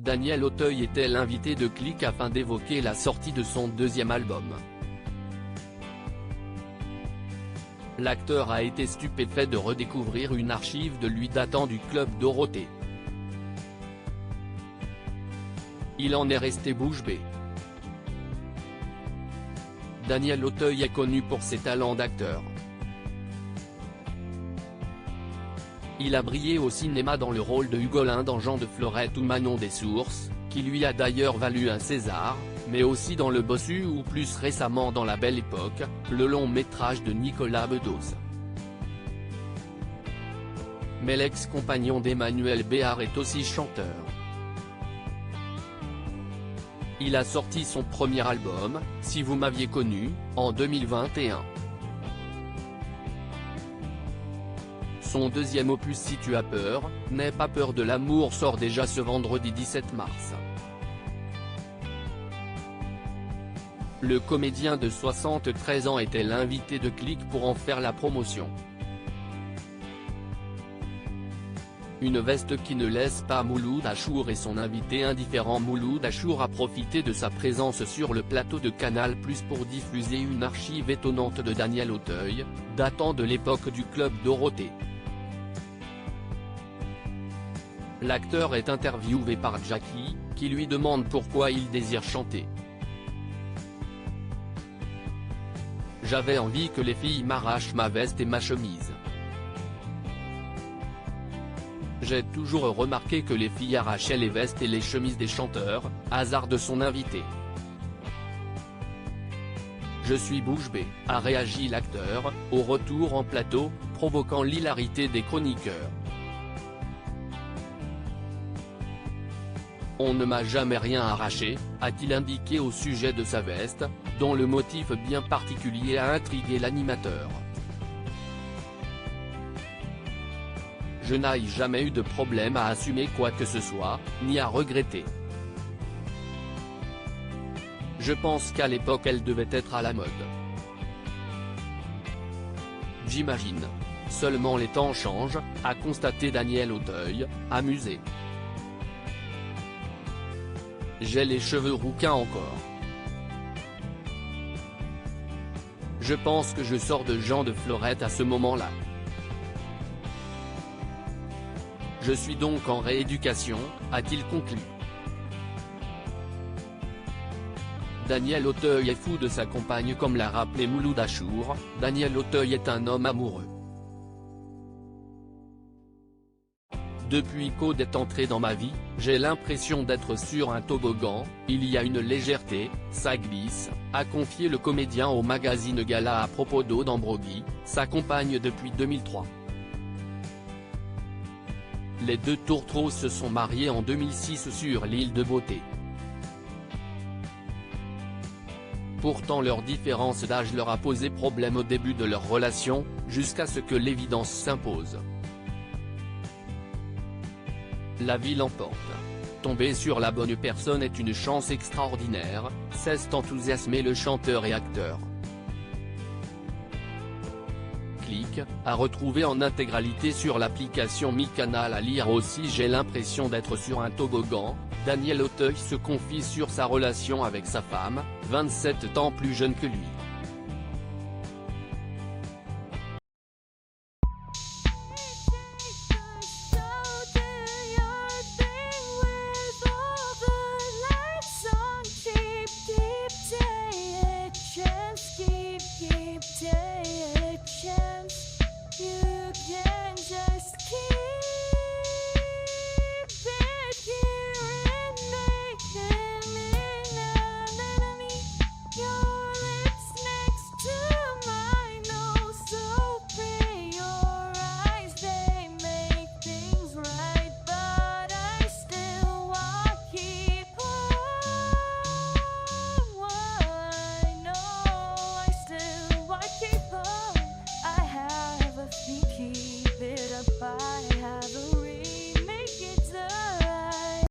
Daniel Auteuil était l'invité de Click afin d'évoquer la sortie de son deuxième album. L'acteur a été stupéfait de redécouvrir une archive de lui datant du Club Dorothée. Il en est resté bouche bée. Daniel Auteuil est connu pour ses talents d'acteur. Il a brillé au cinéma dans le rôle de Hugolin dans Jean de Florette ou Manon des Sources, qui lui a d'ailleurs valu un César, mais aussi dans Le Bossu ou plus récemment dans La Belle Époque, le long métrage de Nicolas Bedos. Mais l'ex-compagnon d'Emmanuelle Béard est aussi chanteur. Il a sorti son premier album, Si vous m'aviez connu, en 2021. Son deuxième opus Si tu as peur, N'aie pas peur de l'amour sort déjà ce vendredi 17 mars. Le comédien de 73 ans était l'invité de Click pour en faire la promotion. Une veste qui ne laisse pas Mouloud Achour et son invité indifférent. Mouloud Achour a profité de sa présence sur le plateau de Canal+ pour diffuser une archive étonnante de Daniel Auteuil, datant de l'époque du Club Dorothée. L'acteur est interviewé par Jackie, qui lui demande pourquoi il désire chanter. J'avais envie que les filles m'arrachent ma veste et ma chemise. J'ai toujours remarqué que les filles arrachaient les vestes et les chemises des chanteurs, hasard de son invité. Je suis bouche bée, a réagi l'acteur, au retour en plateau, provoquant l'hilarité des chroniqueurs. On ne m'a jamais rien arraché, a-t-il indiqué au sujet de sa veste, dont le motif bien particulier a intrigué l'animateur. Je n'ai jamais eu de problème à assumer quoi que ce soit, ni à regretter. Je pense qu'à l'époque elle devait être à la mode. J'imagine. Seulement les temps changent, a constaté Daniel Auteuil, amusé. J'ai les cheveux rouquins encore. Je pense que je sors de Jean de Florette à ce moment-là. Je suis donc en rééducation, a-t-il conclu. Daniel Auteuil est fou de sa compagne comme l'a rappelé Mouloud Achour. Daniel Auteuil est un homme amoureux. Depuis qu'Aude est entré dans ma vie, j'ai l'impression d'être sur un toboggan, il y a une légèreté, ça glisse, a confié le comédien au magazine Gala à propos d'Aude Ambroggi, sa compagne depuis 2003. Les deux tourtereaux se sont mariés en 2006 sur l'île de Beauté. Pourtant leur différence d'âge leur a posé problème au début de leur relation, jusqu'à ce que l'évidence s'impose. La vie l'emporte. Tomber sur la bonne personne est une chance extraordinaire, s'est enthousiasmé le chanteur et acteur. Click, à retrouver en intégralité sur l'application MyCanal. À lire aussi. J'ai l'impression d'être sur un toboggan. Daniel Auteuil se confie sur sa relation avec sa femme, 27 ans plus jeune que lui.